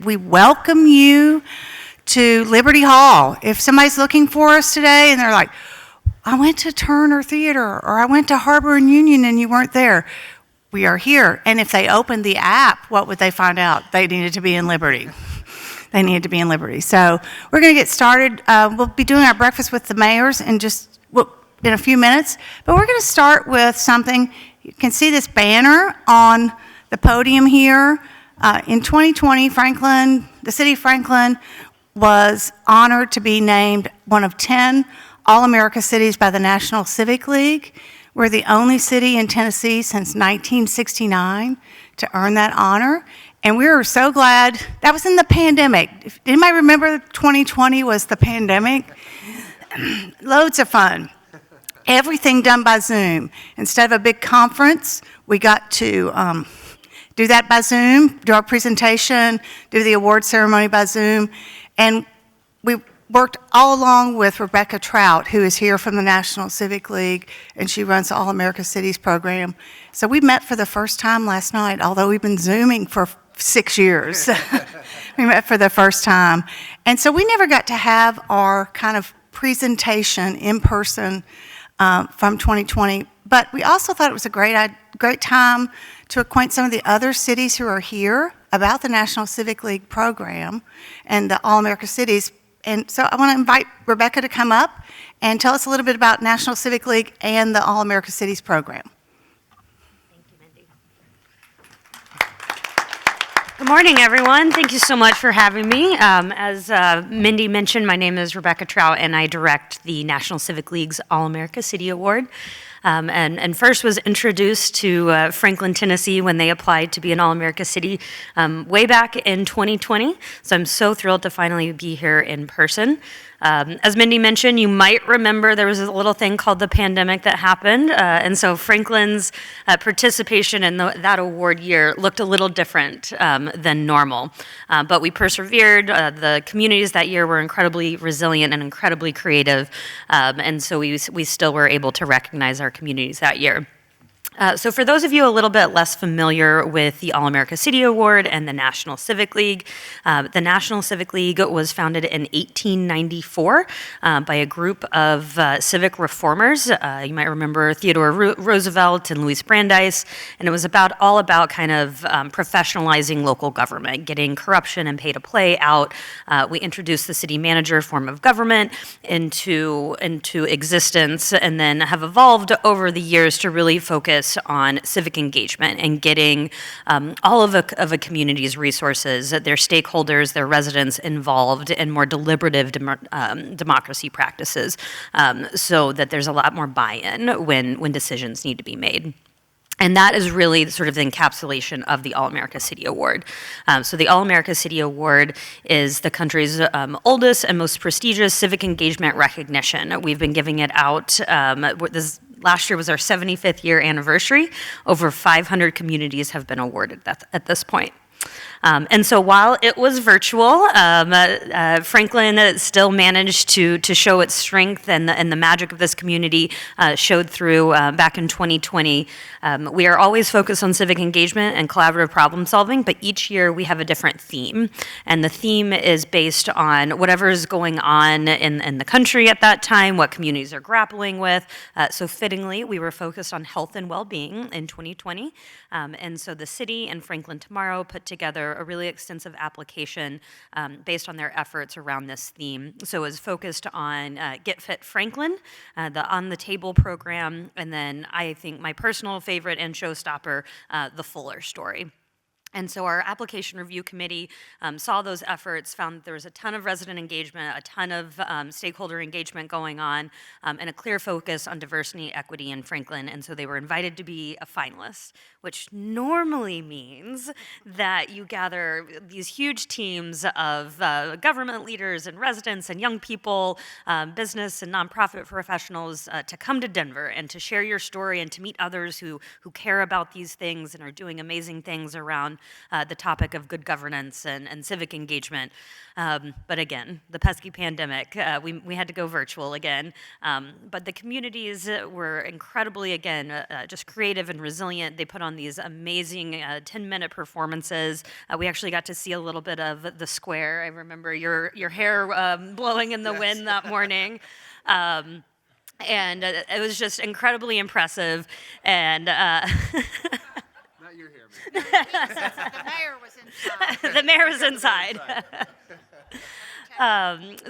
we welcome you to Liberty Hall. If somebody's looking for us today and they're like, I went to Turner Theater or I went to Harbor and Union and you weren't there, we are here. And if they opened the app, what would they find out? They needed to be in Liberty. They needed to be in Liberty. So we're going to get started. We'll be doing our breakfast with the mayors in a few minutes. But we're going to start with something. You can see this banner on the podium here. In 2020, the city of Franklin was honored to be named one of 10 All-America cities by the National Civic League. We're the only city in Tennessee since 1969 to earn that honor. And we were so glad. That was in the pandemic. If anybody remember 2020 was the pandemic? Loads of fun. Everything done by Zoom. Instead of a big conference, we got to do that by Zoom, do our presentation, do the award ceremony by Zoom. And we worked all along with Rebecca Trout, who is here from the National Civic League, and she runs the All-America Cities program. So we met for the first time last night, although we've been Zooming for 6 years. We met for the first time. And so we never got to have our kind of presentation in person from 2020, but we also thought it was a great time to acquaint some of the other cities who are here about the National Civic League program and the All-America Cities. And so I want to invite Rebecca to come up and tell us a little bit about National Civic League and the All-America Cities program. Thank you, Mindy. Good morning, everyone. Thank you so much for having me. As Mindy mentioned, my name is Rebecca Trout, and I direct the National Civic League's All-America City Award. And first was introduced to Franklin, Tennessee when they applied to be an All-America City way back in 2020. So I'm so thrilled to finally be here in person. As Mindy mentioned, you might remember there was a little thing called the pandemic that happened. And so Franklin's participation in that award year looked a little different than normal. But we persevered. The communities that year were incredibly resilient and incredibly creative. And so we still were able to recognize our communities that year. So for those of you a little bit less familiar with the All-America City Award and the National Civic League, the National Civic League was founded in 1894 by a group of civic reformers. You might remember Theodore Roosevelt and Louis Brandeis, and it was all about kind of professionalizing local government, getting corruption and pay-to-play out. We introduced the city manager form of government into existence, and then have evolved over the years to really focus on civic engagement and getting all of a community's resources, their stakeholders, their residents involved in more deliberative democracy practices, so that there's a lot more buy-in when decisions need to be made. And that is really sort of the encapsulation of the All-America City Award. So the All-America City Award is the country's oldest and most prestigious civic engagement recognition. We've been giving it out. Last year was our 75th year anniversary. Over 500 communities have been awarded at this point. And so while it was virtual, Franklin still managed to show its strength, and the magic of this community showed through back in 2020. We are always focused on civic engagement and collaborative problem solving, but each year we have a different theme. And the theme is based on whatever is going on in the country at that time, what communities are grappling with. So fittingly, we were focused on health and well-being in 2020. And so the city and Franklin Tomorrow put together a really extensive application based on their efforts around this theme. So it was focused on Get Fit Franklin, the On the Table program, and then I think my personal favorite and showstopper, the Fuller Story. And so our application review committee saw those efforts, found that there was a ton of resident engagement, a ton of stakeholder engagement going on, and a clear focus on diversity, equity in Franklin. And so they were invited to be a finalist, which normally means that you gather these huge teams of government leaders and residents and young people, business and nonprofit professionals to come to Denver and to share your story and to meet others who care about these things and are doing amazing things around the topic of good governance and civic engagement. But again, the pesky pandemic, we had to go virtual again. But the communities were incredibly, again, just creative and resilient. They put on these amazing 10-minute performances. We actually got to see a little bit of the square. I remember your hair blowing in the wind that morning. And it was just incredibly impressive. And Not your hair, man. The mayor was inside. the mayor was inside.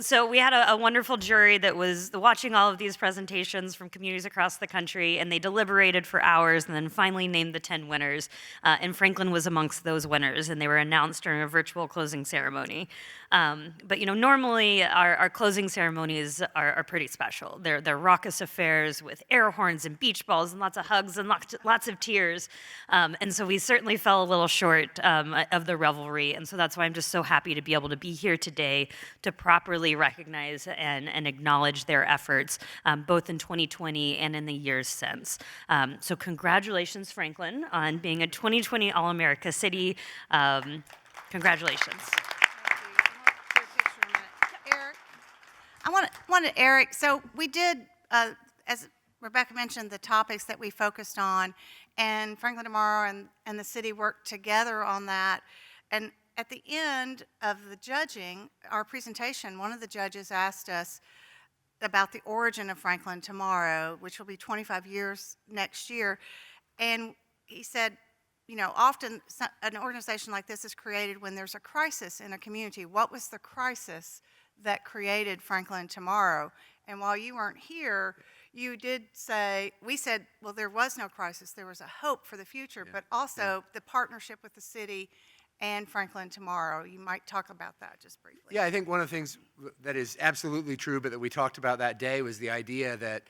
So we had a wonderful jury that was watching all of these presentations from communities across the country, and they deliberated for hours and then finally named the 10 winners. And Franklin was amongst those winners, and they were announced during a virtual closing ceremony. But normally our closing ceremonies are pretty special. They're raucous affairs with air horns and beach balls and lots of hugs and lots of tears. And so we certainly fell a little short of the revelry. And so that's why I'm just so happy to be able to be here today to properly recognize and acknowledge their efforts, both in 2020 and in the years since. So congratulations, Franklin, on being a 2020 All-America City. Congratulations. Eric, I wanted Eric. So we did, as Rebecca mentioned, the topics that we focused on, and Franklin tomorrow and the city worked together on that. And at the end of the judging, our presentation, one of the judges asked us about the origin of Franklin tomorrow, which will be 25 years next year. And he said, often an organization like this is created when there's a crisis in a community. What was the crisis that created Franklin tomorrow? And while you weren't here, you did say, we said, well, there was no crisis. There was a hope for the future, but also the partnership with the city and Franklin tomorrow. You might talk about that just briefly. Yeah, I think one of the things that is absolutely true, but that we talked about that day, was the idea that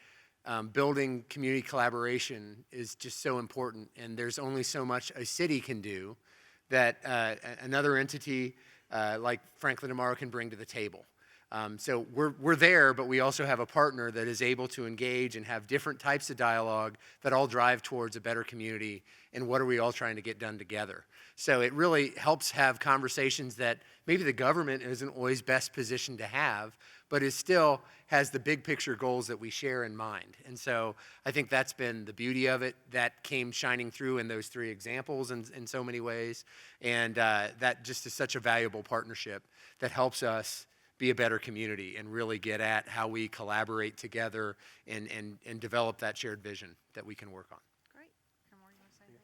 building community collaboration is just so important, and there's only so much a city can do that another entity like Franklin tomorrow can bring to the table. So we're there, but we also have a partner that is able to engage and have different types of dialogue that all drive towards a better community, and what are we all trying to get done together. So it really helps have conversations that maybe the government isn't always best positioned to have, but it still has the big picture goals that we share in mind. And so I think that's been the beauty of it. That came shining through in those three examples in so many ways. And that just is such a valuable partnership that helps us be a better community and really get at how we collaborate together and develop that shared vision that we can work on. Great. Kamar, you want to say anything?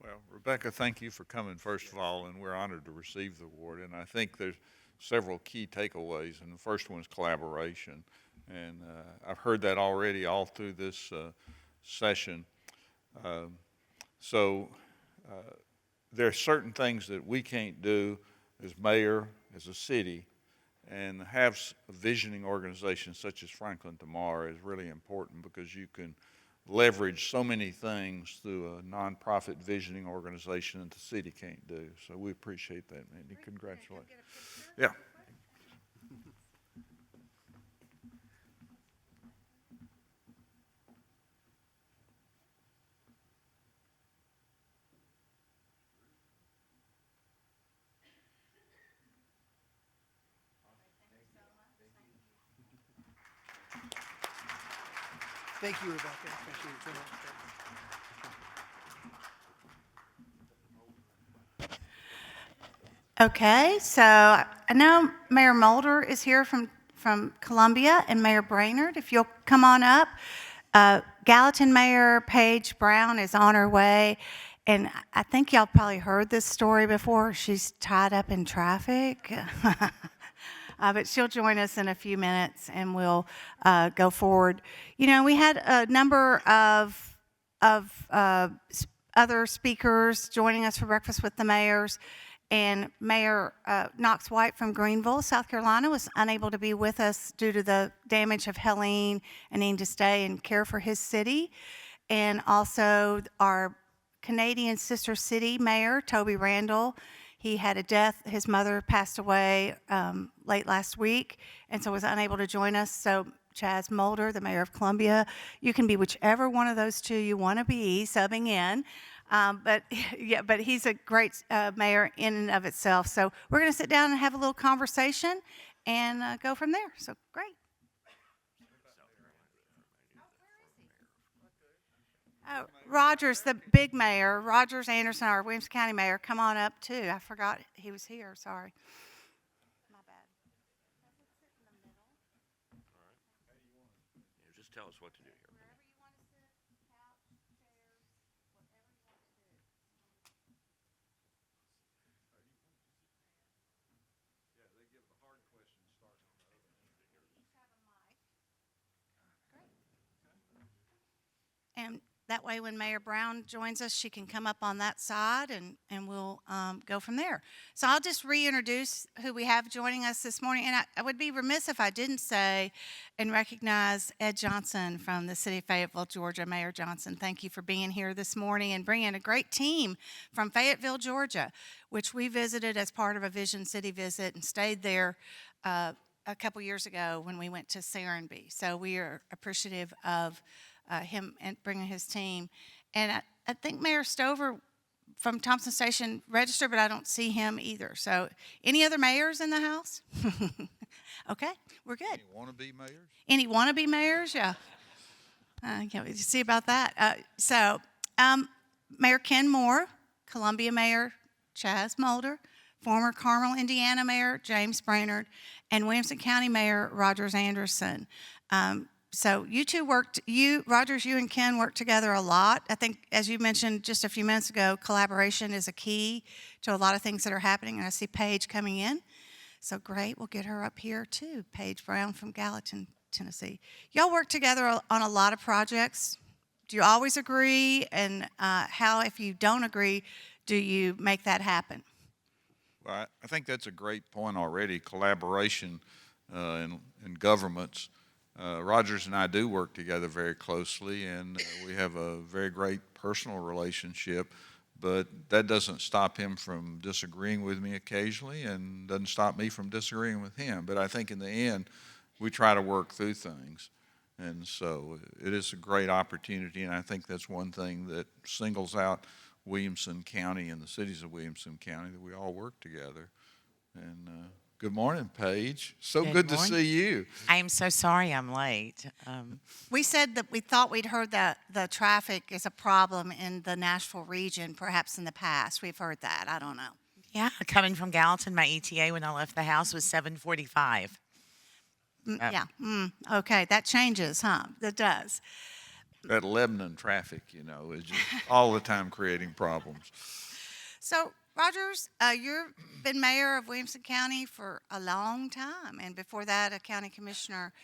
Well, Rebecca, thank you for coming, first of all, and we're honored to receive the award. And I think there's several key takeaways, and the first one is collaboration. And I've heard that already all through this session. So there are certain things that we can't do as mayor, as a city, and have a visioning organization such as Franklin Tomorrow is really important, because you can leverage so many things through a nonprofit visioning organization that the city can't do. So we appreciate that, Mindy. Congratulations. Yeah. Thank you, Rebecca. Appreciate it so much. Okay, so I know Mayor Mulder is here from Columbia, and Mayor Brainerd, if you'll come on up. Gallatin Mayor Paige Brown is on her way, and I think y'all probably heard this story before. She's tied up in traffic. But she'll join us in a few minutes, and we'll go forward. We had a number of other speakers joining us for Breakfast with the Mayors, and Mayor Knox White from Greenville, South Carolina, was unable to be with us due to the damage of Helene and needing to stay and care for his city. And also our Canadian sister city mayor, Toby Randall. He had a death. His mother passed away late last week, and so was unable to join us. So Chaz Mulder, the mayor of Columbia, you can be whichever one of those two you want to be, subbing in. But yeah, but he's a great mayor in and of itself. So we're going to sit down and have a little conversation and go from there. So great. Oh, Rogers, the big mayor, Rogers Anderson, our Williamson County mayor, come on up too. I forgot he was here. Sorry. My bad. Just tell us what to do here. And that way, when Mayor Brown joins us, she can come up on that side and we'll go from there. So I'll just reintroduce who we have joining us this morning. And I would be remiss if I didn't say and recognize Ed Johnson from the city of Fayetteville, Georgia. Mayor Johnson, thank you for being here this morning and bringing a great team from Fayetteville, Georgia, which we visited as part of a Vision City visit and stayed there a couple years ago when we went to Serenbe. So we are appreciative of him and bringing his team. And I think Mayor Stover from Thompson Station registered, but I don't see him either. So any other mayors in the house? Okay, we're good. Wannabe mayors? Any wannabe mayors? Yeah. Can't wait to see about that. Mayor Ken Moore, Columbia Mayor Chaz Mulder, former Carmel, Indiana Mayor James Brainerd, and Williamson County Mayor Rogers Anderson. So you two Rogers, you and Ken worked together a lot. I think, as you mentioned just a few minutes ago, collaboration is a key to a lot of things that are happening. And I see Paige coming in. So great, we'll get her up here too. Paige Brown from Gallatin, Tennessee. Y'all work together on a lot of projects. Do you always agree? And how, if you don't agree, do you make that happen? Well, I think that's a great point already, collaboration in governments. Rogers and I do work together very closely, and we have a very great personal relationship, but that doesn't stop him from disagreeing with me occasionally and doesn't stop me from disagreeing with him. But I think in the end, we try to work through things. And so it is a great opportunity, and I think that's one thing that singles out Williamson County and the cities of Williamson County, that we all work together. And good morning, Paige. So good to see you. I am so sorry I'm late. We said that we thought we'd heard that the traffic is a problem in the Nashville region, perhaps in the past. We've heard that. I don't know. Yeah, coming from Gallatin, my ETA when I left the house was 7:45. Okay, that changes, huh? That does. That Lebanon traffic, is just all the time creating problems. So, Rogers, you've been mayor of Williamson County for a long time, and before that, a county commissioner.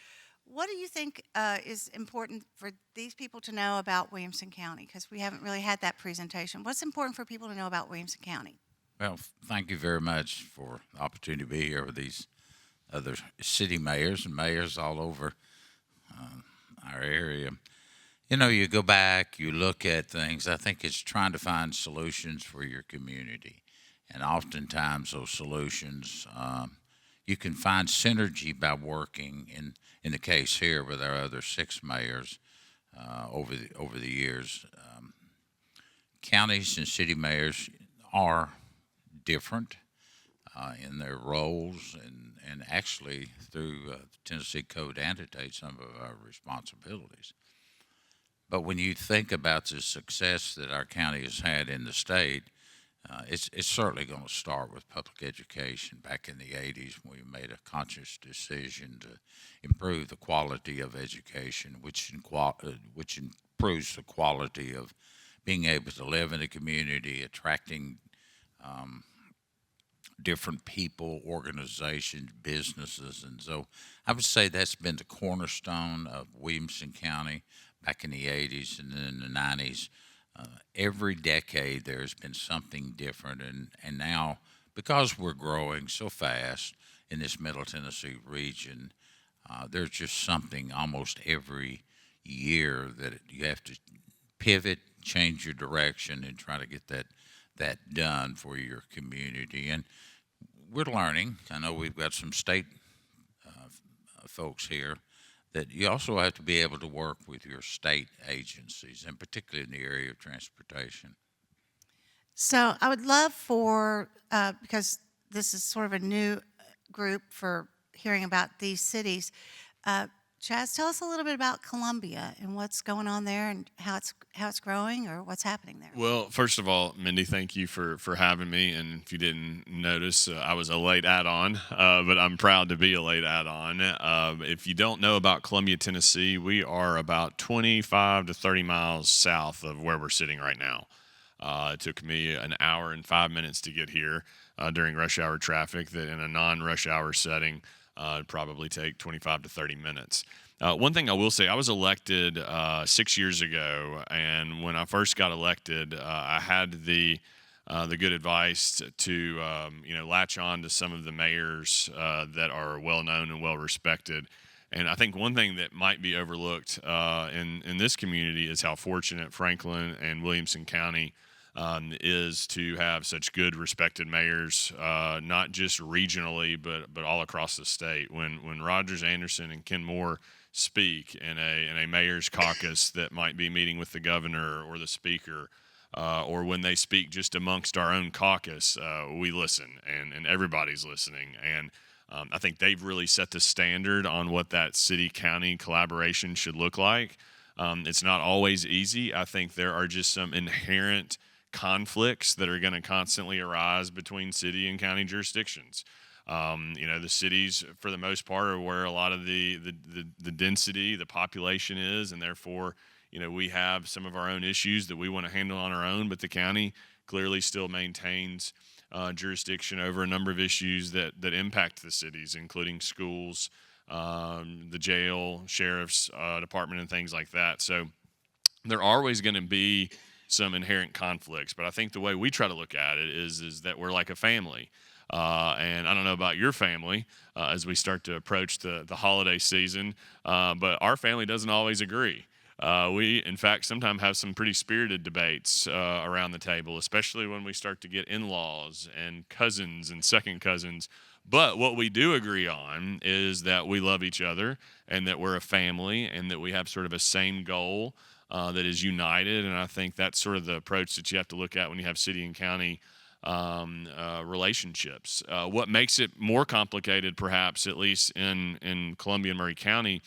What do you think is important for these people to know about Williamson County? Because we haven't really had that presentation. What's important for people to know about Williamson County? Well, thank you very much for the opportunity to be here with these other city mayors and mayors all over our area. You go back, you look at things. I think it's trying to find solutions for your community. And oftentimes those solutions, you can find synergy by working, in the case here with our other 6 mayors over the years. Counties and city mayors are different in their roles and actually through the Tennessee Code annotate some of our responsibilities. But when you think about the success that our county has had in the state, it's certainly going to start with public education. Back in the 80s, we made a conscious decision to improve the quality of education, which improves the quality of being able to live in a community, attracting different people, organizations, businesses. And so I would say that's been the cornerstone of Williamson County back in the 80s and then in the 90s. Every decade there's been something different. And now, because we're growing so fast in this Middle Tennessee region, there's just something almost every year that you have to pivot, change your direction, and try to get that done for your community. And we're learning. I know we've got some state folks here, that you also have to be able to work with your state agencies, and particularly in the area of transportation. So I would love for, because this is sort of a new group for hearing about these cities, Chaz, tell us a little bit about Columbia and what's going on there and how it's growing or what's happening there. Well, first of all, Mindy, thank you for having me. And if you didn't notice, I was a late add-on, but I'm proud to be a late add-on. If you don't know about Columbia, Tennessee, we are about 25 to 30 miles south of where we're sitting right now. It took me an hour and 5 minutes to get here during rush hour traffic that in a non-rush hour setting it'd probably take 25 to 30 minutes. One thing I will say, I was elected 6 years ago, and when I first got elected, I had the good advice to latch on to some of the mayors that are well known and well respected. And I think one thing that might be overlooked in this community is how fortunate Franklin and Williamson County is to have such good respected mayors, not just regionally, but all across the state. When Rogers Anderson and Ken Moore speak in a mayor's caucus that might be meeting with the governor or the speaker, or when they speak just amongst our own caucus, we listen, and everybody's listening. And I think they've really set the standard on what that city-county collaboration should look like. It's not always easy. I think there are just some inherent conflicts that are going to constantly arise between city and county jurisdictions. The cities, for the most part, are where a lot of the density, the population is, and therefore, we have some of our own issues that we want to handle on our own, but the county clearly still maintains jurisdiction over a number of issues that impact the cities, including schools, the jail, sheriff's department, and things like that. So there are always going to be some inherent conflicts, but I think the way we try to look at it is that we're like a family. And I don't know about your family as we start to approach the holiday season, but our family doesn't always agree. We, in fact, sometimes have some pretty spirited debates around the table, especially when we start to get in-laws and cousins and second cousins. But what we do agree on is that we love each other and that we're a family and that we have sort of a same goal that is united. And I think that's sort of the approach that you have to look at when you have city and county relationships. What makes it more complicated, perhaps, at least in Columbia and Maury County,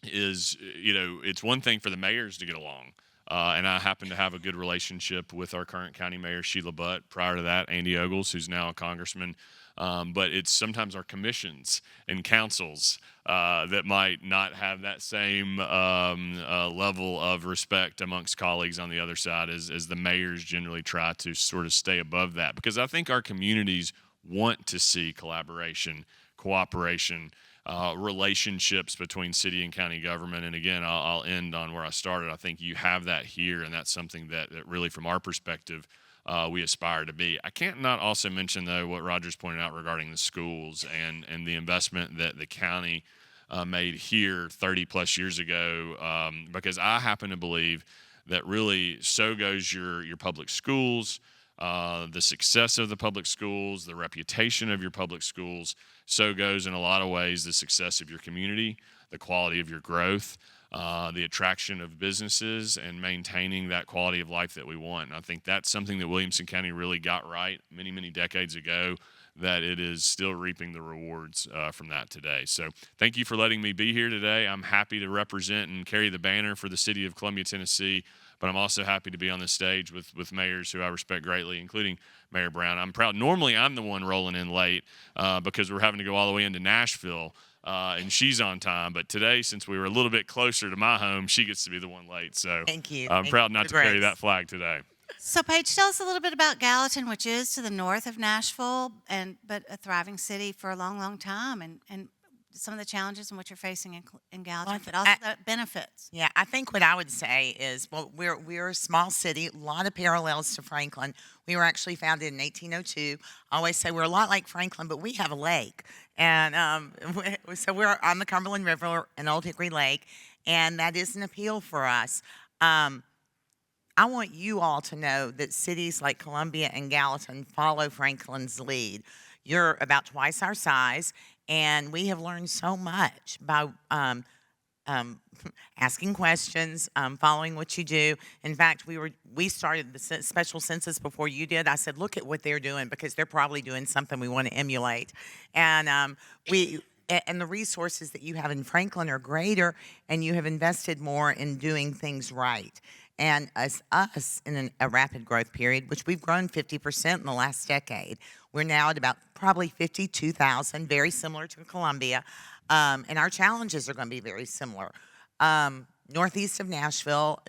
is, it's one thing for the mayors to get along. And I happen to have a good relationship with our current county mayor, Sheila Butt. Prior to that, Andy Ogles, who's now a congressman. But it's sometimes our commissions and councils that might not have that same level of respect amongst colleagues on the other side as the mayors generally try to sort of stay above that. Because I think our communities want to see collaboration, cooperation, relationships between city and county government. And again, I'll end on where I started. I think you have that here, and that's something that really, from our perspective, we aspire to be. I can't not also mention, though, what Rogers pointed out regarding the schools and the investment that the county made here 30 plus years ago, because I happen to believe that really so goes your public schools, the success of the public schools, the reputation of your public schools, so goes in a lot of ways the success of your community, the quality of your growth, the attraction of businesses, and maintaining that quality of life that we want. And I think that's something that Williamson County really got right many, many decades ago, that it is still reaping the rewards from that today. So thank you for letting me be here today. I'm happy to represent and carry the banner for the city of Columbia, Tennessee, but I'm also happy to be on the stage with mayors who I respect greatly, including Mayor Brown. I'm proud. Normally, I'm the one rolling in late because we're having to go all the way into Nashville, and she's on time. But today, since we were a little bit closer to my home, she gets to be the one late. So Thank you. I'm Thank proud you not for to carry grace. that flag today. So, Paige, tell us a little bit about Gallatin, which is to the north of Nashville, but a thriving city for a long, long time, and some of the challenges and what you're facing in Gallatin, but also the benefits. Yeah, I think what I would say is, well, we're a small city, a lot of parallels to Franklin. We were actually founded in 1802. I always say we're a lot like Franklin, but we have a lake, and so we're on the Cumberland River and Old Hickory Lake, and that is an appeal for us. I want you all to know that cities like Columbia and Gallatin follow Franklin's lead. You're about twice our size, and we have learned so much by asking questions, following what you do. In fact, we started the special census before you did. I said, look at what they're doing because they're probably doing something we want to emulate. And and the resources that you have in Franklin are greater, and you have invested more in doing things right. And as us in a rapid growth period, which we've grown 50% in the last decade, we're now at about probably 52,000, very similar to Columbia. And our challenges are going to be very similar. Northeast of Nashville,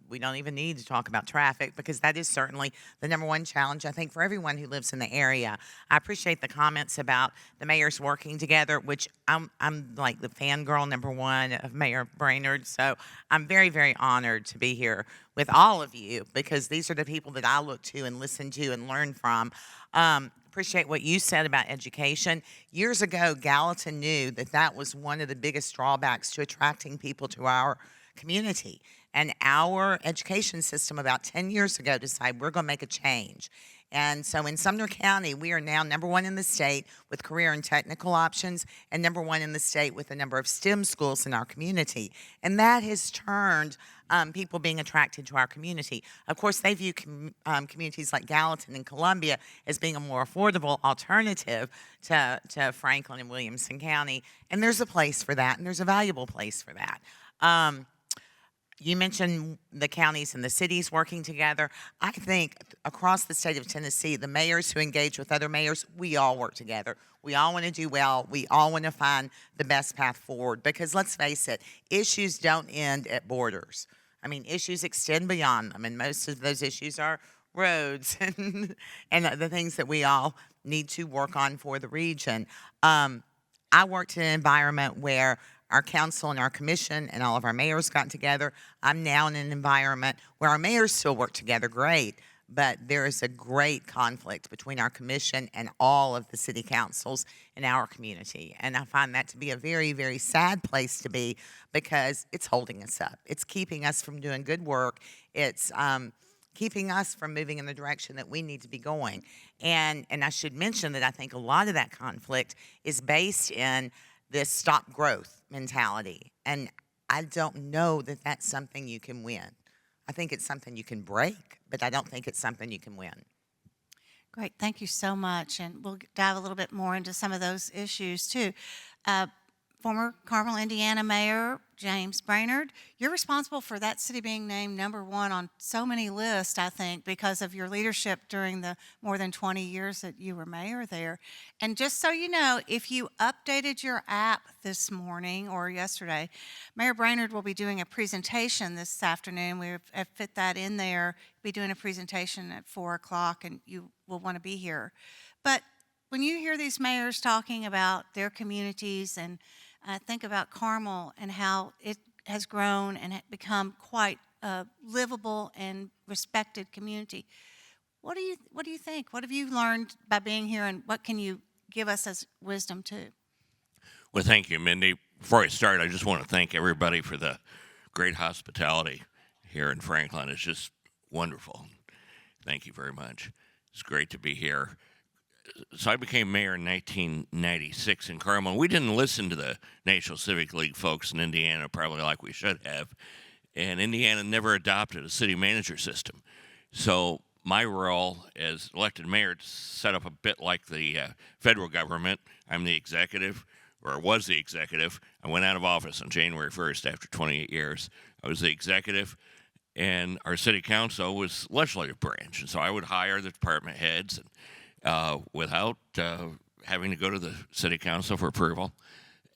we don't even need to talk about traffic because that is certainly the number one challenge, I think, for everyone who lives in the area. I appreciate the comments about the mayors working together, which I'm like the fangirl number one of Mayor Brainerd. So I'm very, very honored to be here with all of you because these are the people that I look to and listen to and learn from. Appreciate what you said about education. Years ago, Gallatin knew that that was one of the biggest drawbacks to attracting people to our community. And our education system about 10 years ago decided we're going to make a change. And so in Sumner County, we are now number one in the state with career and technical options and number one in the state with the number of STEM schools in our community. And that has turned people being attracted to our community. Of course, they view communities like Gallatin and Columbia as being a more affordable alternative to Franklin and Williamson County. And there's a place for that, and there's a valuable place for that. You mentioned the counties and the cities working together. I think across the state of Tennessee, the mayors who engage with other mayors, we all work together. We all want to do well. We all want to find the best path forward because let's face it, issues don't end at borders. I mean, issues extend beyond them, and most of those issues are roads and the things that we all need to work on for the region. I worked in an environment where our council and our commission and all of our mayors got together. I'm now in an environment where our mayors still work together great, but there is a great conflict between our commission and all of the city councils in our community. And I find that to be a very, very sad place to be because it's holding us up. It's keeping us from doing good work. It's keeping us from moving in the direction that we need to be going. And I should mention that I think a lot of that conflict is based in this stop growth mentality. And I don't know that that's something you can win. I think it's something you can break, but I don't think it's something you can win. Great, thank you so much. And we'll dive a little bit more into some of those issues too. Former Carmel, Indiana Mayor James Brainerd, you're responsible for that city being named number one on so many lists, I think, because of your leadership during the more than 20 years that you were mayor there. And just so you know, if you updated your app this morning or yesterday, Mayor Brainerd will be doing a presentation this afternoon. We've fit that in there. We'll be doing a presentation at 4 o'clock, and you will want to be here. But when you hear these mayors talking about their communities and think about Carmel and how it has grown and become quite a livable and respected community. What do you think? What have you learned by being here, and what can you give us as wisdom too? Well, thank you, Mindy. Before I start, I just want to thank everybody for the great hospitality here in Franklin. It's just wonderful. Thank you very much. It's great to be here. So I became mayor in 1996 in Carmel. We didn't listen to the National Civic League folks in Indiana probably like we should have. And Indiana never adopted a city manager system. So my role as elected mayor is set up a bit like the federal government. I'm the executive, or was the executive. I went out of office on January 1st after 28 years. I was the executive, and our city council was legislative branch. And so I would hire the department heads and without having to go to the city council for approval.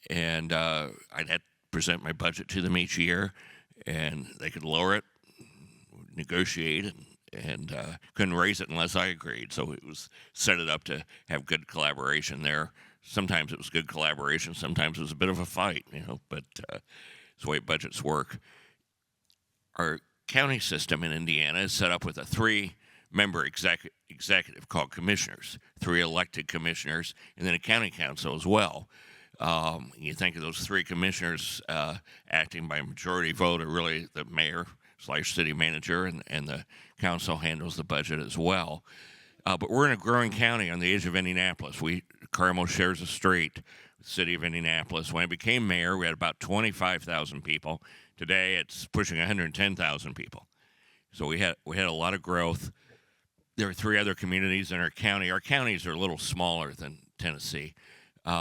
And I'd have to present my budget to them each year, and they could lower it, negotiate, and couldn't raise it unless I agreed. So it was set it up to have good collaboration there. Sometimes it was good collaboration, sometimes it was a bit of a fight, but it's the way budgets work. Our county system in Indiana is set up with a three-member executive called commissioners, 3 elected commissioners, and then a county council as well. You think of those 3 commissioners acting by majority vote are really the mayor/city manager, and the council handles the budget as well. But we're in a growing county on the edge of Indianapolis. Carmel shares a street the city of Indianapolis. When I became mayor, we had about 25,000 people. Today, it's pushing 110,000 people. So we had a lot of growth. There are 3 other communities in our county. Our counties are a little smaller than Tennessee. We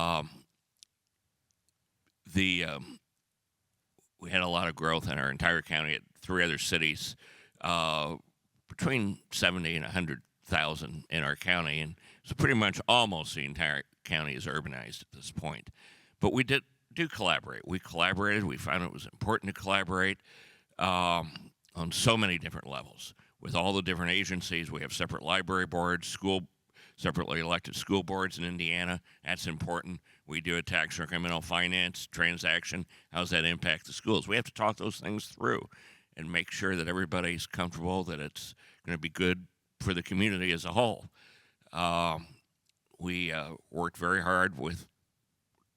had a lot of growth in our entire county at 3 other cities, between 70 and 100,000 in our county, and so pretty much almost the entire county is urbanized at this point. But we do collaborate. We collaborated. We found it was important to collaborate on so many different levels with all the different agencies. We have separate library boards, separately elected school boards in Indiana. That's important. We do a tax or criminal finance transaction. How does that impact the schools? We have to talk those things through and make sure that everybody's comfortable that it's going to be good for the community as a whole. We worked very hard with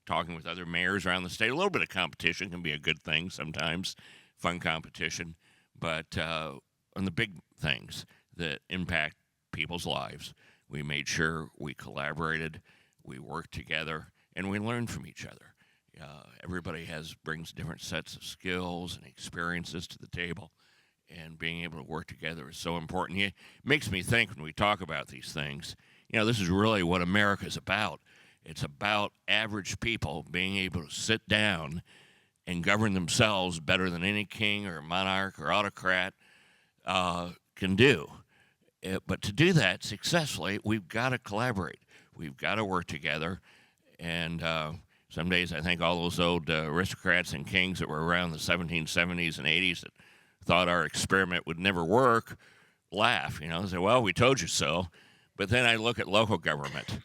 talking with other mayors around the state. A little bit of competition can be a good thing sometimes, fun competition. But on the big things that impact people's lives, we made sure we collaborated, we worked together, and we learned from each other. Everybody brings different sets of skills and experiences to the table, and being able to work together is so important. It makes me think when we talk about these things, this is really what America's about. It's about average people being able to sit down and govern themselves better than any king or monarch or autocrat can do. But to do that successfully, we've got to collaborate. We've got to work together. And some days I think all those old aristocrats and kings that were around the 1770s and 80s that thought our experiment would never work laugh, and say, well, we told you so. But then I look at local government,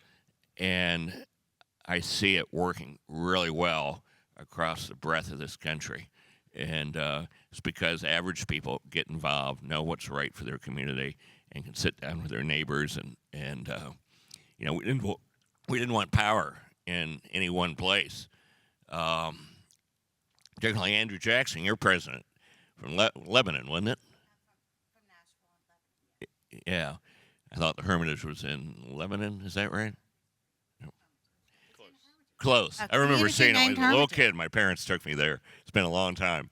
and I see it working really well across the breadth of this country. And it's because average people get involved, know what's right for their community, and can sit down with their neighbors. And we didn't want power in any one place. Particularly Andrew Jackson, your president from Lebanon, wasn't it? From Nashville. Yeah. I thought the Hermitage was in Lebanon. Is that right? Close. I remember community seeing it named as a little Hermitage. kid. My parents took me there. It's been a long time.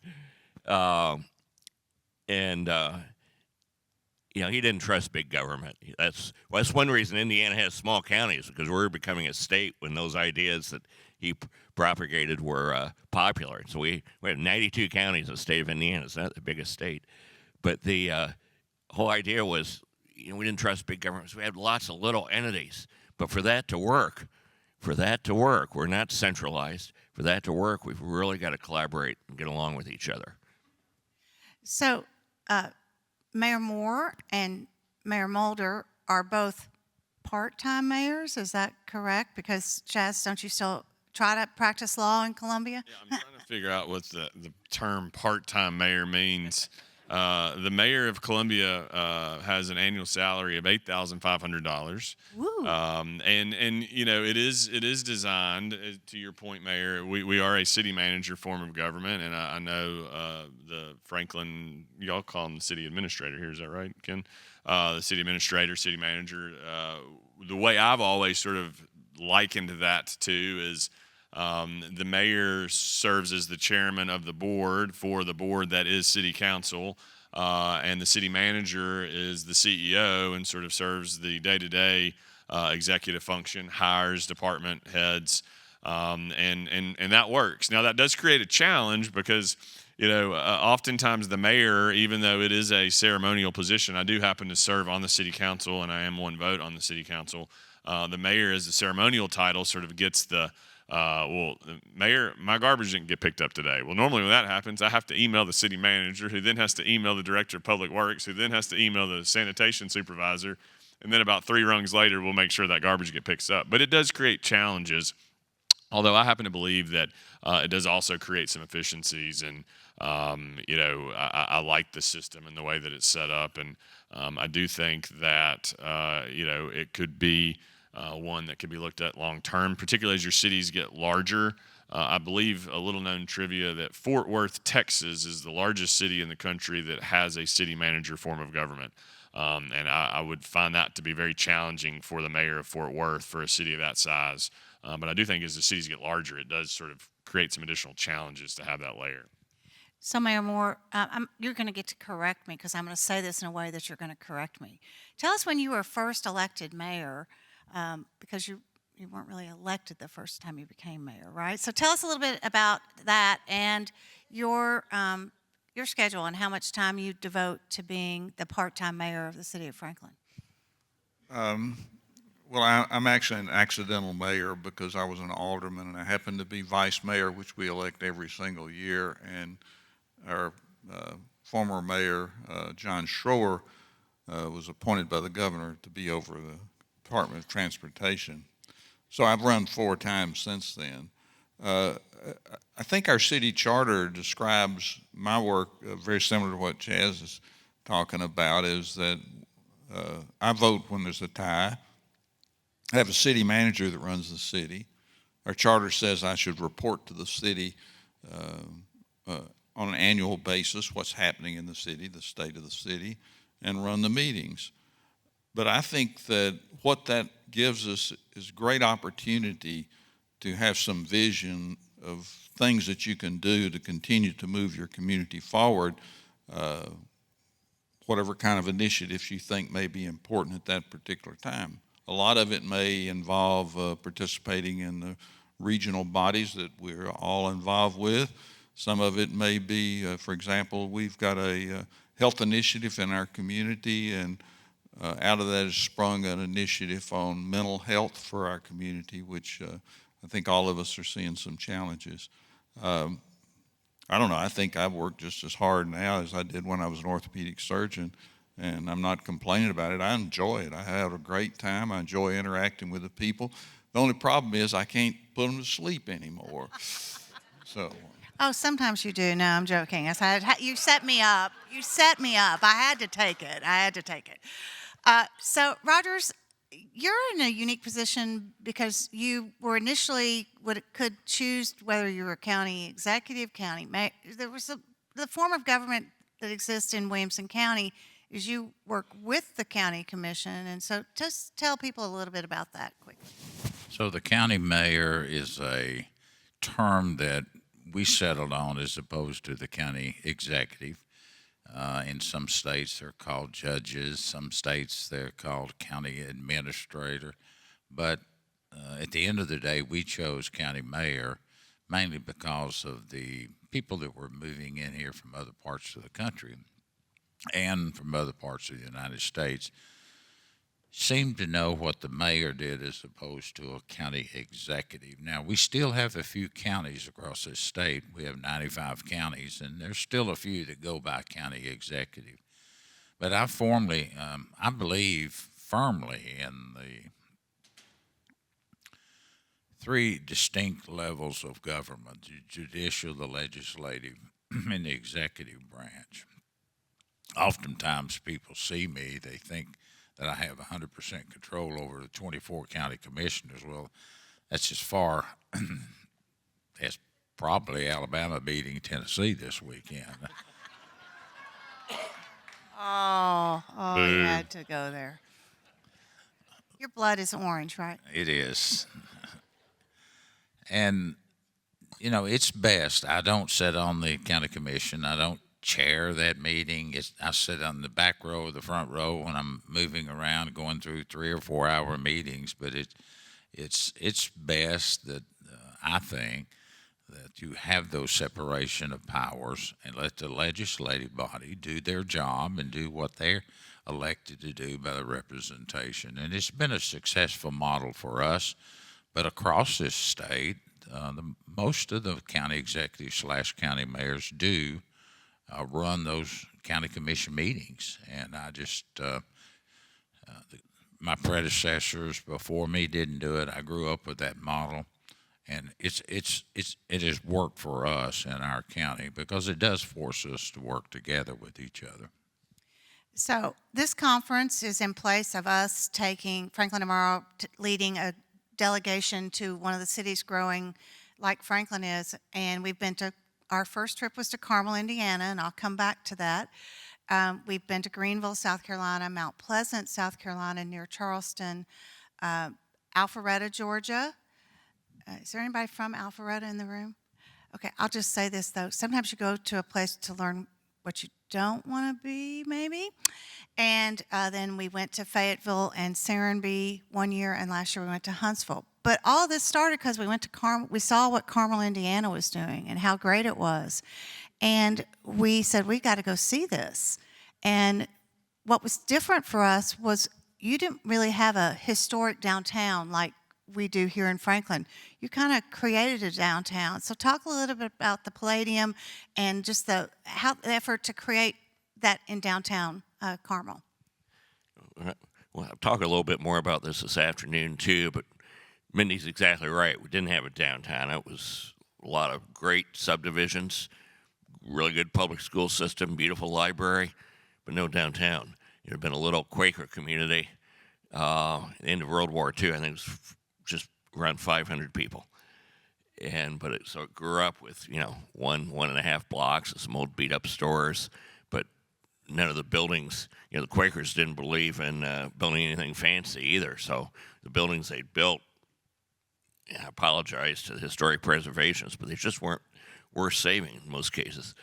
He didn't trust big government. That's one reason Indiana has small counties, because we're becoming a state when those ideas that he propagated were popular. So we have 92 counties in the state of Indiana. It's not the biggest state. But the whole idea was, we didn't trust big governments. We had lots of little entities. But for that to work, we're not centralized. For that to work, we've really got to collaborate and get along with each other. So, Mayor Moore and Mayor Mulder are both part-time mayors, is that correct? Because, Chaz, don't you still try to practice law in Columbia? Yeah, I'm trying to figure out what the term part-time mayor means. The mayor of Columbia has an annual salary of $8,500. Woo. And it is designed, to your point, Mayor. We are a city manager form of government, and I know the Franklin, y'all call him the city administrator here, is that right, Ken? The city administrator, city manager. The way I've always sort of likened that to is the mayor serves as the chairman of the board for the board that is city council, and the city manager is the CEO and sort of serves the day-to-day executive function, hires department heads, and that works. Now that does create a challenge because oftentimes the mayor, even though it is a ceremonial position, I do happen to serve on the city council and I am one vote on the city council. The mayor, as the ceremonial title, sort of gets the Mayor, my garbage didn't get picked up today. Well, normally when that happens, I have to email the city manager, who then has to email the director of public works, who then has to email the sanitation supervisor, and then about 3 rungs later, we'll make sure that garbage gets picked up. But it does create challenges, although I happen to believe that it does also create some efficiencies, and I like the system and the way that it's set up, and I do think that it could be one that could be looked at long term, particularly as your cities get larger. I believe a little known trivia that Fort Worth, Texas is the largest city in the country that has a city manager form of government. And I would find that to be very challenging for the mayor of Fort Worth for a city of that size. But I do think as the cities get larger, it does sort of create some additional challenges to have that layer. So, Mayor Moore, you're going to get to correct me because I'm going to say this in a way that you're going to correct me. Tell us when you were first elected mayor, because you weren't really elected the first time you became mayor, right? So tell us a little bit about that and your schedule and how much time you devote to being the part-time mayor of the city of Franklin. Well, I'm actually an accidental mayor because I was an alderman and I happened to be vice mayor, which we elect every single year. And our former mayor, John Schroer, was appointed by the governor to be over the Department of Transportation. So I've run 4 times since then. I think our city charter describes my work very similar to what Chaz is talking about, is that I vote when there's a tie. I have a city manager that runs the city. Our charter says I should report to the city on an annual basis what's happening in the city, the state of the city, and run the meetings. But I think that what that gives us is great opportunity to have some vision of things that you can do to continue to move your community forward, whatever kind of initiatives you think may be important at that particular time. A lot of it may involve participating in the regional bodies that we're all involved with. Some of it may be, for example, we've got a health initiative in our community, and out of that has sprung an initiative on mental health for our community, which I think all of us are seeing some challenges. I don't know, I think I work just as hard now as I did when I was an orthopedic surgeon, and I'm not complaining about it. I enjoy it. I have a great time. I enjoy interacting with the people. The only problem is I can't put them to sleep anymore. So. Oh, sometimes you do. No, I'm joking. I said, you set me up. You set me up. I had to take it. So, Rogers, you're in a unique position because you were initially could choose whether you were county executive, county mayor. There was the form of government that exists in Williamson County is you work with the county commission, and so just tell people a little bit about that quickly. So the county mayor is a term that we settled on as opposed to the county executive. In some states, they're called judges. Some states, they're called county administrator. But at the end of the day, we chose county mayor mainly because of the people that were moving in here from other parts of the country and from other parts of the United States seemed to know what the mayor did as opposed to a county executive. Now, we still have a few counties across this state. We have 95 counties, and there's still a few that go by county executive. But I believe firmly in the 3 distinct levels of government: the judicial, the legislative, and the executive branch. Oftentimes people see me, they think that I have 100% control over the 24 county commissioners. Well, that's as far as probably Alabama beating Tennessee this weekend. Oh, you had to go there. Your blood is orange, right? It is. And, you know, it's best. I don't sit on the county commission. I don't chair that meeting. I sit on the back row or the front row when I'm moving around, going through 3 or 4 hour meetings. But it's best that I think that you have those separation of powers and let the legislative body do their job and do what they're elected to do by the representation. And it's been a successful model for us. But across this state, most of the county executives / county mayors do run those county commission meetings, and I just my predecessors before me didn't do it. I grew up with that model, and it has worked for us in our county because it does force us to work together with each other. So this conference is in place of us taking Franklin tomorrow, leading a delegation to one of the cities growing like Franklin is, and we've been to. Our first trip was to Carmel, Indiana, and I'll come back to that. We've been to Greenville, South Carolina, Mount Pleasant, South Carolina, near Charleston, Alpharetta, Georgia. Is there anybody from Alpharetta in the room? Okay, I'll just say this, though. Sometimes you go to a place to learn what you don't want to be, maybe. And then we went to Fayetteville and Serenbe one year, and last year we went to Huntsville. But all this started because we went to Carmel. We saw what Carmel, Indiana was doing and how great it was. And we said, we got to go see this. And what was different for us was you didn't really have a historic downtown like we do here in Franklin. You kind of created a downtown. So talk a little bit about the Palladium and just the effort to create that in downtown Carmel. Well, I'll talk a little bit more about this afternoon too, but Mindy's exactly right. We didn't have a downtown. It was a lot of great subdivisions, really good public school system, beautiful library, but no downtown. It had been a little Quaker community. End of World War II, I think it was just around 500 people. So it grew up with, 1.5 blocks of some old beat up stores, but none of the buildings, the Quakers didn't believe in building anything fancy either. So the buildings they built, I apologize to the historic preservationists, but they just weren't worth saving in most cases.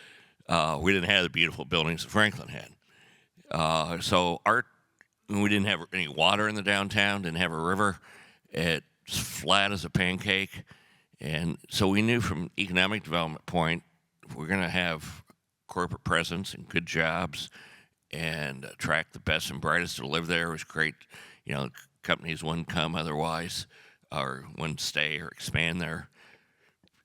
We didn't have the beautiful buildings that Franklin had. We didn't have any water in the downtown, didn't have a river. It's flat as a pancake. And so we knew from economic development point, if we're going to have corporate presence and good jobs and attract the best and brightest to live there, it was great. Companies wouldn't come otherwise or wouldn't stay or expand there,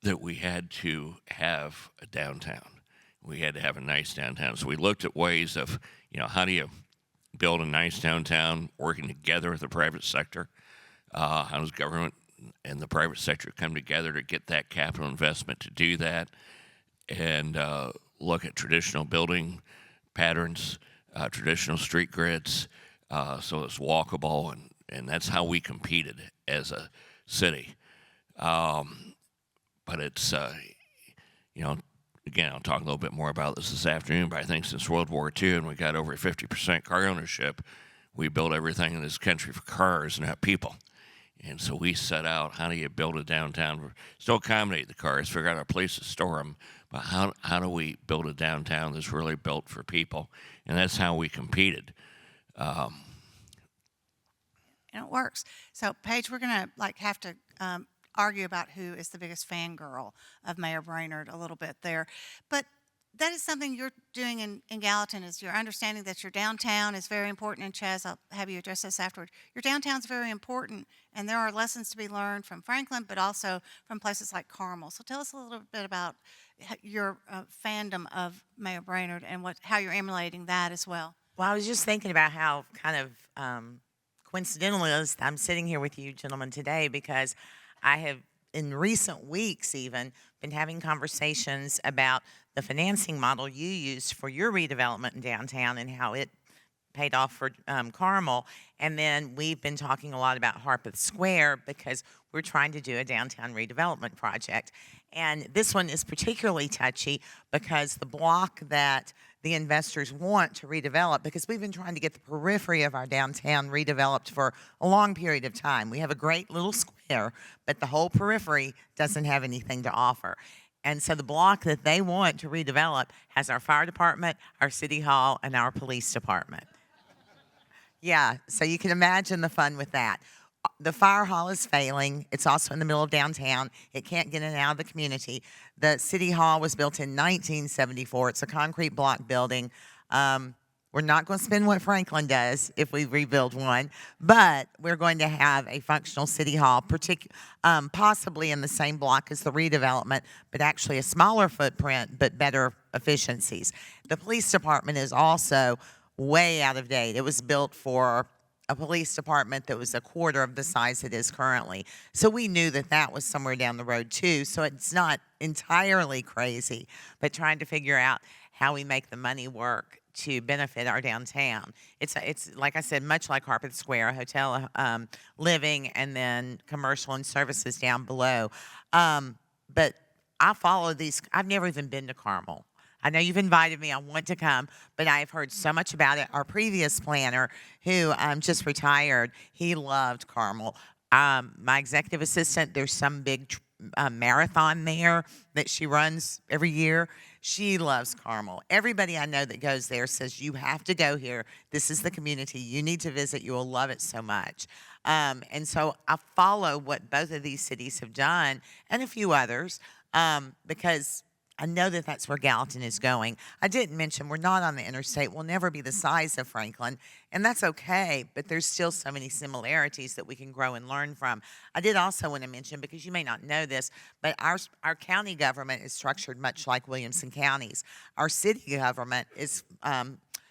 that we had to have a downtown. We had to have a nice downtown. So we looked at ways of, how do you build a nice downtown working together with the private sector? How does government and the private sector come together to get that capital investment to do that? And look at traditional building patterns, traditional street grids, so it's walkable, and that's how we competed as a city. But it's, again, I'll talk a little bit more about this afternoon, but I think since World War II and we got over 50% car ownership, we built everything in this country for cars, not people. And so we set out, how do you build a downtown, still accommodate the cars, figure out a place to store them, but how do we build a downtown that's really built for people? And that's how we competed. And it works. So, Paige, we're going to have to argue about who is the biggest fangirl of Mayor Brainerd a little bit there. But that is something you're doing in Gallatin, is your understanding that your downtown is very important. And Chaz, I'll have you address this afterward. Your downtown's very important, and there are lessons to be learned from Franklin, but also from places like Carmel. So tell us a little bit about your fandom of Mayor Brainerd and how you're emulating that as well. Well, I was just thinking about how kind of coincidental it is I'm sitting here with you gentlemen today, because I have, in recent weeks even, been having conversations about the financing model you used for your redevelopment in downtown and how it paid off for Carmel. And then we've been talking a lot about Harpeth Square because we're trying to do a downtown redevelopment project. And this one is particularly touchy because the block that the investors want to redevelop, because we've been trying to get the periphery of our downtown redeveloped for a long period of time. We have a great little square, but the whole periphery doesn't have anything to offer. And so the block that they want to redevelop has our fire department, our city hall, and our police department. Yeah, so you can imagine the fun with that. The fire hall is failing. It's also in the middle of downtown. It can't get in and out of the community. The city hall was built in 1974. It's a concrete block building. We're not going to spend what Franklin does if we rebuild one, but we're going to have a functional city hall, possibly in the same block as the redevelopment, but actually a smaller footprint, but better efficiencies. The police department is also way out of date. It was built for a police department that was a quarter of the size it is currently. So we knew that that was somewhere down the road too. So it's not entirely crazy, but trying to figure out how we make the money work to benefit our downtown. It's like I said, much like Harpeth Square, hotel living, and then commercial and services down below. But I follow these. I've never even been to Carmel. I know you've invited me. I want to come, but I have heard so much about it. Our previous planner, who just retired, he loved Carmel. My executive assistant, there's some big marathon there that she runs every year. She loves Carmel. Everybody I know that goes there says, you have to go here. This is the community. You need to visit. You will love it so much. And so I follow what both of these cities have done and a few others because I know that that's where Gallatin is going. I didn't mention we're not on the interstate. We'll never be the size of Franklin, and that's okay, but there's still so many similarities that we can grow and learn from. I did also want to mention, because you may not know this, but our county government is structured much like Williamson County's. Our city government is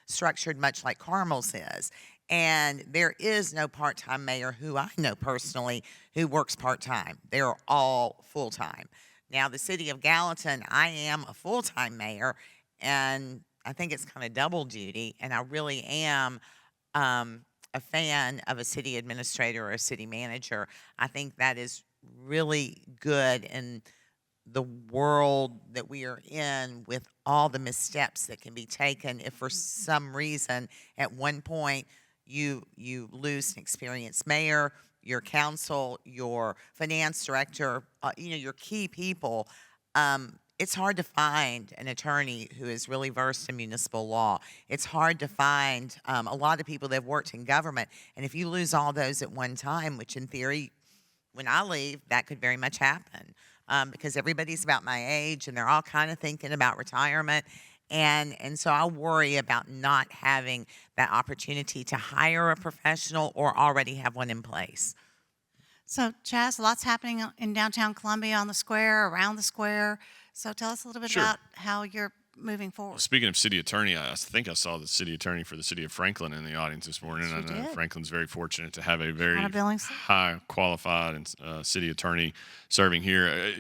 structured much like Carmel's is. And there is no part-time mayor who I know personally who works part-time. They're all full-time. Now, the city of Gallatin, I am a full-time mayor, and I think it's kind of double duty, and I really am a fan of a city administrator or a city manager. I think that is really good in the world that we are in, with all the missteps that can be taken if for some reason at one point you lose an experienced mayor, your council, your finance director, your key people. It's hard to find an attorney who is really versed in municipal law. It's hard to find a lot of people that have worked in government. And if you lose all those at one time, which in theory, when I leave, that could very much happen, because everybody's about my age and they're all kind of thinking about retirement. And so I worry about not having that opportunity to hire a professional or already have one in place. So, Chaz, lots happening in downtown Columbia, on the square, around the square. So tell us a little bit Sure. about how you're moving forward. Speaking of city attorney, I think I saw the city attorney for the city of Franklin in the audience this morning. Yes, you I know did. Franklin's very fortunate to have a very Out of Billings. high qualified and city attorney serving here.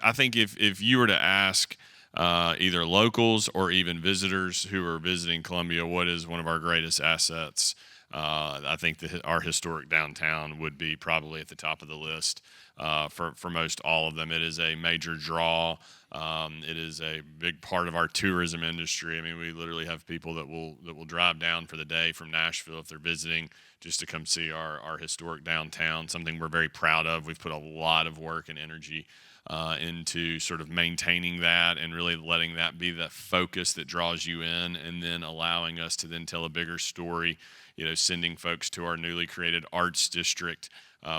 I think if you were to ask either locals or even visitors who are visiting Columbia, what is one of our greatest assets, I think our historic downtown would be probably at the top of the list for most all of them. It is a major draw. It is a big part of our tourism industry. I mean, we literally have people that will drive down for the day from Nashville if they're visiting, just to come see our historic downtown, something we're very proud of. We've put a lot of work and energy into sort of maintaining that and really letting that be the focus that draws you in, and then allowing us to then tell a bigger story, sending folks to our newly created arts district,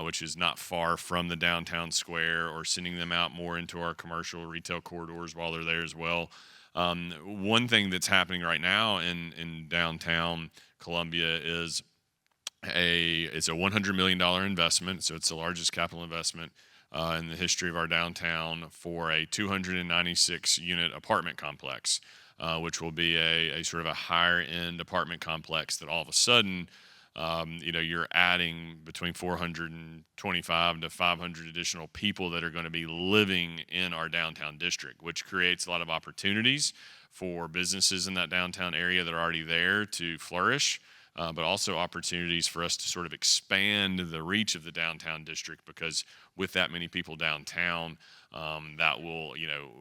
which is not far from the downtown square, or sending them out more into our commercial retail corridors while they're there as well. One thing that's happening right now in downtown Columbia is it's a $100 million investment, so it's the largest capital investment in the history of our downtown for a 296 unit apartment complex, which will be a sort of a higher end apartment complex that all of a sudden, you're adding between 425 to 500 additional people that are going to be living in our downtown district, which creates a lot of opportunities for businesses in that downtown area that are already there to flourish. But also opportunities for us to sort of expand the reach of the downtown district, because with that many people downtown, that will,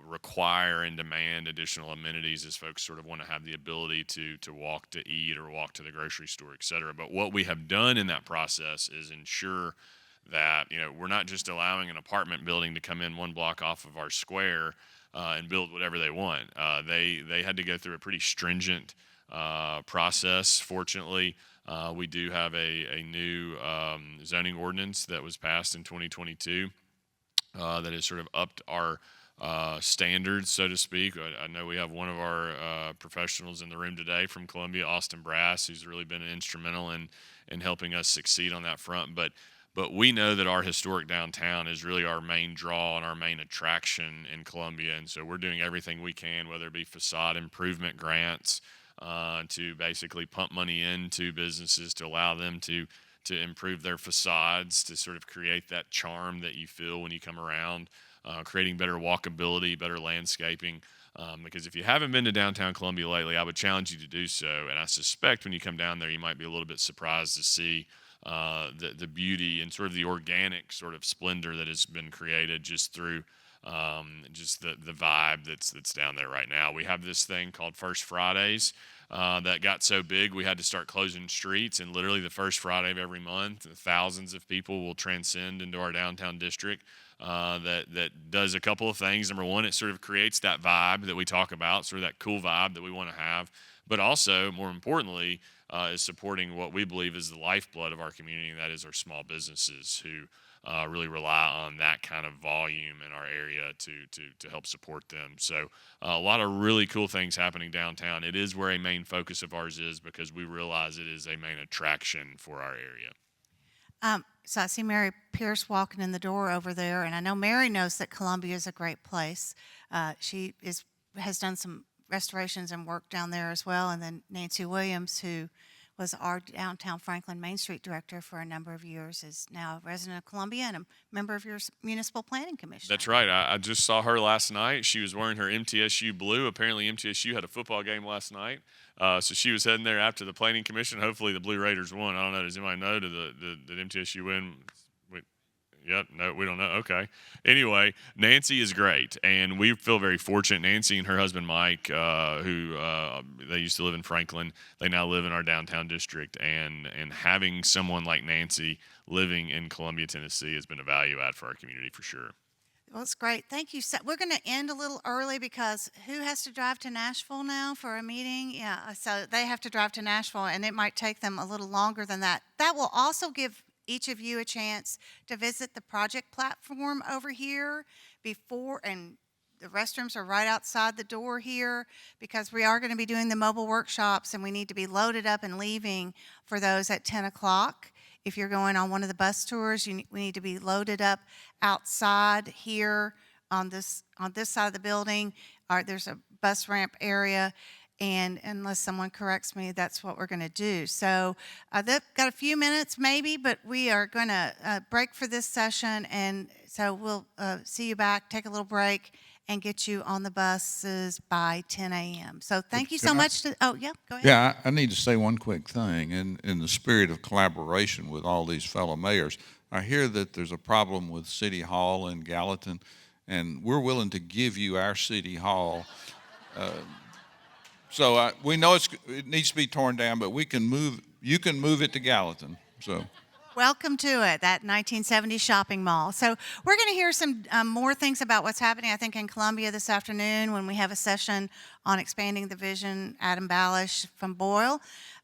require and demand additional amenities as folks sort of want to have the ability to walk to eat or walk to the grocery store, et cetera. But what we have done in that process is ensure that, we're not just allowing an apartment building to come in one block off of our square and build whatever they want. They had to go through a pretty stringent process. Fortunately, we do have a new zoning ordinance that was passed in 2022 that has sort of upped our standards, so to speak. I know we have one of our professionals in the room today from Columbia, Austin Brass, who's really been instrumental in helping us succeed on that front. But we know that our historic downtown is really our main draw and our main attraction in Columbia, and so we're doing everything we can, whether it be facade improvement grants, to basically pump money into businesses to allow them to improve their facades, to sort of create that charm that you feel when you come around, creating better walkability, better landscaping. Because if you haven't been to downtown Columbia lately, I would challenge you to do so. And I suspect when you come down there, you might be a little bit surprised to see the beauty and sort of the organic sort of splendor that has been created just through just the vibe that's down there right now. We have this thing called First Fridays that got so big we had to start closing streets, and literally the first Friday of every month, thousands of people will transcend into our downtown district. That does a couple of things. Number one, it sort of creates that vibe that we talk about, sort of that cool vibe that we want to have, but also, more importantly, is supporting what we believe is the lifeblood of our community, and that is our small businesses who really rely on that kind of volume in our area to help support them. So a lot of really cool things happening downtown. It is where a main focus of ours is because we realize it is a main attraction for our area. So I see Mary Pierce walking in the door over there, and I know Mary knows that Columbia is a great place. She has done some restorations and work down there as well. And then Nancy Williams, who was our downtown Franklin Main Street director for a number of years, is now a resident of Columbia and a member of your municipal planning commission. That's right. I just saw her last night. She was wearing her MTSU blue. Apparently MTSU had a football game last night. So she was heading there after the planning commission. Hopefully the Blue Raiders won. I don't know. Does anybody know? Did MTSU win? Yep. No, we don't know. Okay. Anyway, Nancy is great, and we feel very fortunate. Nancy and her husband Mike, who they used to live in Franklin, they now live in our downtown district, and having someone like Nancy living in Columbia, Tennessee, has been a value add for our community for sure. Well, it's great. Thank you. So we're going to end a little early because who has to drive to Nashville now for a meeting? Yeah, so they have to drive to Nashville, and it might take them a little longer than that. That will also give each of you a chance to visit the project platform over here before, and the restrooms are right outside the door here because we are going to be doing the mobile workshops, and we need to be loaded up and leaving for those at 10 o'clock. If you're going on one of the bus tours, we need to be loaded up outside here on this side of the building. There's a bus ramp area. And unless someone corrects me, that's what we're going to do. So they've got a few minutes maybe, but we are going to break for this session. And so we'll see you back, take a little break, and get you on the buses by 10 a.m. So thank you so much. Oh, yeah, go ahead. Yeah, I need to say one quick thing. In the spirit of collaboration with all these fellow mayors, I hear that there's a problem with City Hall in Gallatin, and we're willing to give you our City Hall. So we know it needs to be torn down, but you can move it to Gallatin. So. Welcome to it, that 1970 shopping mall. So we're going to hear some more things about what's happening, I think, in Columbia this afternoon when we have a session on expanding the vision, Adam Balish from Boyle.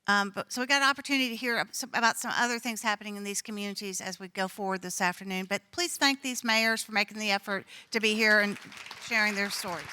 So we got an opportunity to hear about some other things happening in these communities as we go forward this afternoon. But please thank these mayors for making the effort to be here and sharing their stories.